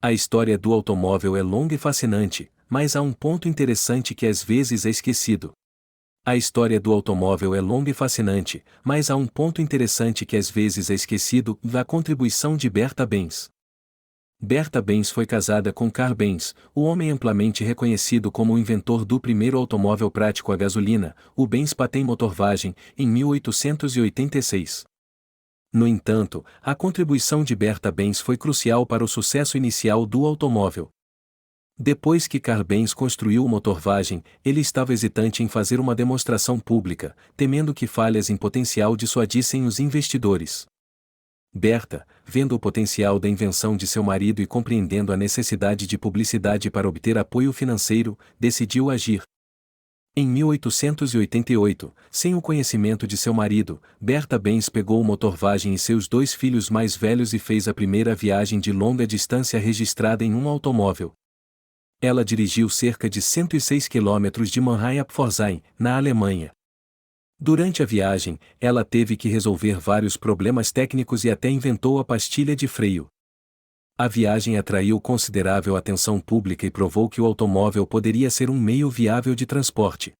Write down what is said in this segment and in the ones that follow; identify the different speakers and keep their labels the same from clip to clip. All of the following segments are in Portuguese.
Speaker 1: A história do automóvel é longa e fascinante, mas há um ponto interessante que às vezes é esquecido. A história do automóvel é longa e fascinante, mas há um ponto interessante que às vezes é esquecido: a contribuição de Bertha Benz. Bertha Benz foi casada com Carl Benz, o homem amplamente reconhecido como o inventor do primeiro automóvel prático a gasolina, o Benz Patent Motorwagen, em 1886. No entanto, a contribuição de Bertha Benz foi crucial para o sucesso inicial do automóvel. Depois que Carl Benz construiu o Motorwagen, ele estava hesitante em fazer uma demonstração pública, temendo que falhas em potencial dissuadissem os investidores. Bertha, vendo o potencial da invenção de seu marido e compreendendo a necessidade de publicidade para obter apoio financeiro, decidiu agir. Em 1888, sem o conhecimento de seu marido, Bertha Benz pegou o Motorwagen e seus dois filhos mais velhos e fez a primeira viagem de longa distância registrada em um automóvel. Ela dirigiu cerca de 106 quilômetros de Mannheim a Pforzheim, na Alemanha. Durante a viagem, ela teve que resolver vários problemas técnicos e até inventou a pastilha de freio. A viagem atraiu considerável atenção pública e provou que o automóvel poderia ser um meio viável de transporte.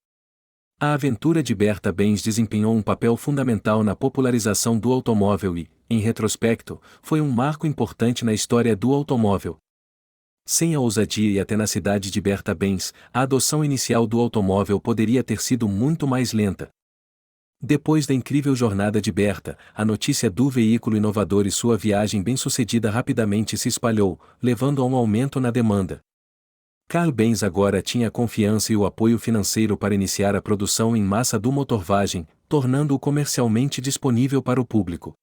Speaker 1: A aventura de Bertha Benz desempenhou um papel fundamental na popularização do automóvel e, em retrospecto, foi um marco importante na história do automóvel. Sem a ousadia e a tenacidade de Bertha Benz, a adoção inicial do automóvel poderia ter sido muito mais lenta. Depois da incrível jornada de Bertha, a notícia do veículo inovador e sua viagem bem-sucedida rapidamente se espalhou, levando a um aumento na demanda. Carl Benz agora tinha a confiança e o apoio financeiro para iniciar a produção em massa do Motorwagen, tornando-o comercialmente disponível para o público.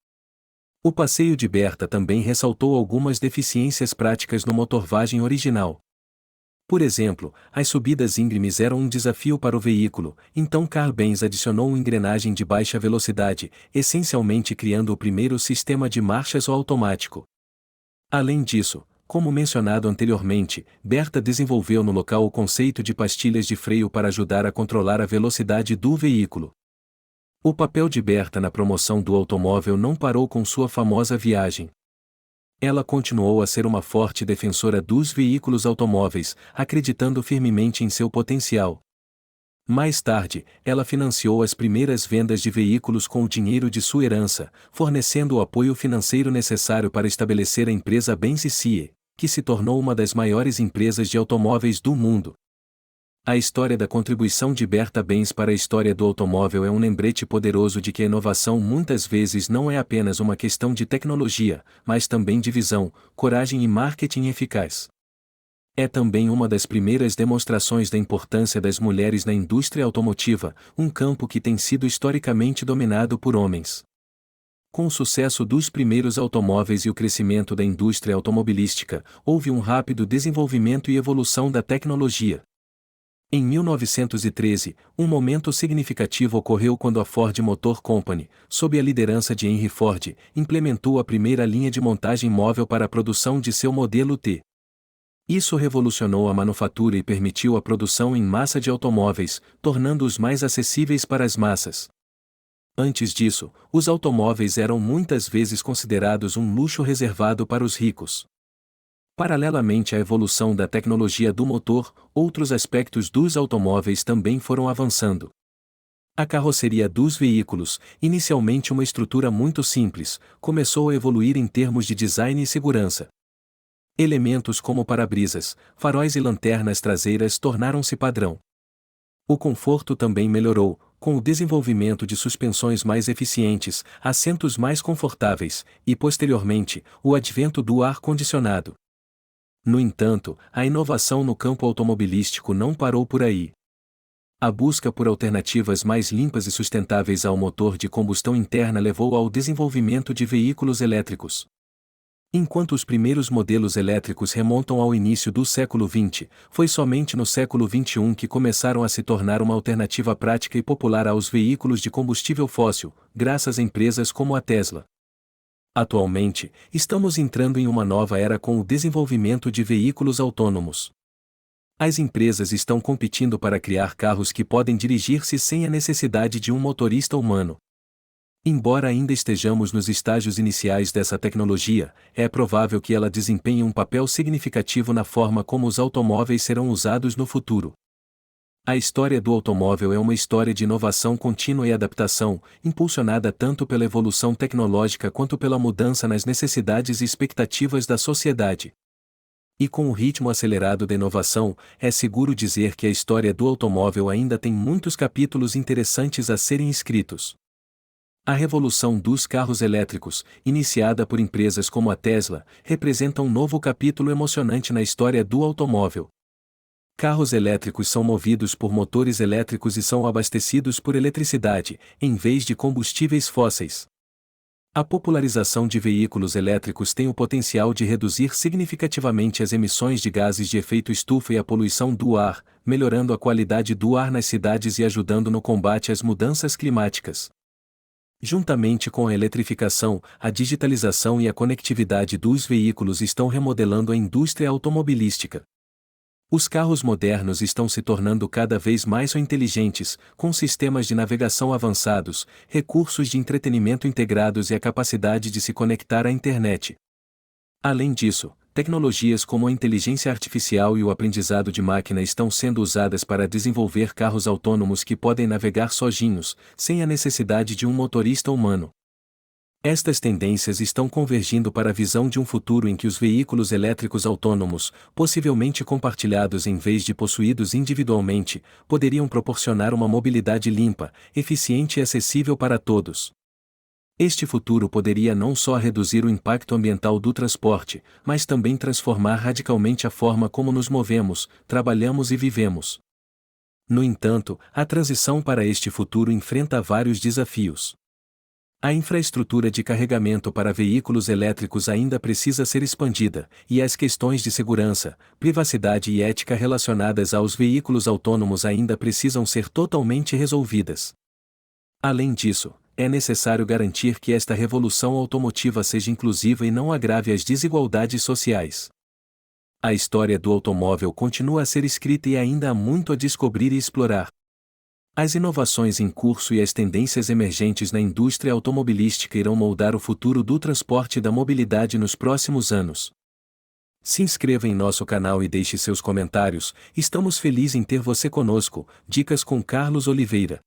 Speaker 1: O passeio de Bertha também ressaltou algumas deficiências práticas no Motorwagen original. Por exemplo, as subidas íngremes eram um desafio para o veículo, então Carl Benz adicionou uma engrenagem de baixa velocidade, essencialmente criando o primeiro sistema de marchas automático. Além disso, como mencionado anteriormente, Bertha desenvolveu no local o conceito de pastilhas de freio para ajudar a controlar a velocidade do veículo. O papel de Bertha na promoção do automóvel não parou com sua famosa viagem. Ela continuou a ser uma forte defensora dos veículos automóveis, acreditando firmemente em seu potencial. Mais tarde, ela financiou as primeiras vendas de veículos com o dinheiro de sua herança, fornecendo o apoio financeiro necessário para estabelecer a empresa Benz CIE, que se tornou uma das maiores empresas de automóveis do mundo. A história da contribuição de Bertha Benz para a história do automóvel é um lembrete poderoso de que a inovação muitas vezes não é apenas uma questão de tecnologia, mas também de visão, coragem e marketing eficaz. É também uma das primeiras demonstrações da importância das mulheres na indústria automotiva, um campo que tem sido historicamente dominado por homens. Com o sucesso dos primeiros automóveis e o crescimento da indústria automobilística, houve um rápido desenvolvimento e evolução da tecnologia. Em 1913, um momento significativo ocorreu quando a Ford Motor Company, sob a liderança de Henry Ford, implementou a primeira linha de montagem móvel para a produção de seu modelo T. Isso revolucionou a manufatura e permitiu a produção em massa de automóveis, tornando-os mais acessíveis para as massas. Antes disso, os automóveis eram muitas vezes considerados um luxo reservado para os ricos. Paralelamente à evolução da tecnologia do motor, outros aspectos dos automóveis também foram avançando. A carroceria dos veículos, inicialmente uma estrutura muito simples, começou a evoluir em termos de design e segurança. Elementos como para-brisas, faróis e lanternas traseiras tornaram-se padrão. O conforto também melhorou, com o desenvolvimento de suspensões mais eficientes, assentos mais confortáveis, e posteriormente, o advento do ar-condicionado. No entanto, a inovação no campo automobilístico não parou por aí. A busca por alternativas mais limpas e sustentáveis ao motor de combustão interna levou ao desenvolvimento de veículos elétricos. Enquanto os primeiros modelos elétricos remontam ao início do século XX, foi somente no século XXI que começaram a se tornar uma alternativa prática e popular aos veículos de combustível fóssil, graças a empresas como a Tesla. Atualmente, estamos entrando em uma nova era com o desenvolvimento de veículos autônomos. As empresas estão competindo para criar carros que podem dirigir-se sem a necessidade de um motorista humano. Embora ainda estejamos nos estágios iniciais dessa tecnologia, é provável que ela desempenhe um papel significativo na forma como os automóveis serão usados no futuro. A história do automóvel é uma história de inovação contínua e adaptação, impulsionada tanto pela evolução tecnológica quanto pela mudança nas necessidades e expectativas da sociedade. E com o ritmo acelerado da inovação, é seguro dizer que a história do automóvel ainda tem muitos capítulos interessantes a serem escritos. A revolução dos carros elétricos, iniciada por empresas como a Tesla, representa um novo capítulo emocionante na história do automóvel. Carros elétricos são movidos por motores elétricos e são abastecidos por eletricidade, em vez de combustíveis fósseis. A popularização de veículos elétricos tem o potencial de reduzir significativamente as emissões de gases de efeito estufa e a poluição do ar, melhorando a qualidade do ar nas cidades e ajudando no combate às mudanças climáticas. Juntamente com a eletrificação, a digitalização e a conectividade dos veículos estão remodelando a indústria automobilística. Os carros modernos estão se tornando cada vez mais inteligentes, com sistemas de navegação avançados, recursos de entretenimento integrados e a capacidade de se conectar à internet. Além disso, tecnologias como a inteligência artificial e o aprendizado de máquina estão sendo usadas para desenvolver carros autônomos que podem navegar sozinhos, sem a necessidade de um motorista humano. Estas tendências estão convergindo para a visão de um futuro em que os veículos elétricos autônomos, possivelmente compartilhados em vez de possuídos individualmente, poderiam proporcionar uma mobilidade limpa, eficiente e acessível para todos. Este futuro poderia não só reduzir o impacto ambiental do transporte, mas também transformar radicalmente a forma como nos movemos, trabalhamos e vivemos. No entanto, a transição para este futuro enfrenta vários desafios. A infraestrutura de carregamento para veículos elétricos ainda precisa ser expandida, e as questões de segurança, privacidade e ética relacionadas aos veículos autônomos ainda precisam ser totalmente resolvidas. Além disso, é necessário garantir que esta revolução automotiva seja inclusiva e não agrave as desigualdades sociais. A história do automóvel continua a ser escrita e ainda há muito a descobrir e explorar. As inovações em curso e as tendências emergentes na indústria automobilística irão moldar o futuro do transporte e da mobilidade nos próximos anos. Se inscreva em nosso canal e deixe seus comentários, estamos felizes em ter você conosco. Dicas com Carlos Oliveira.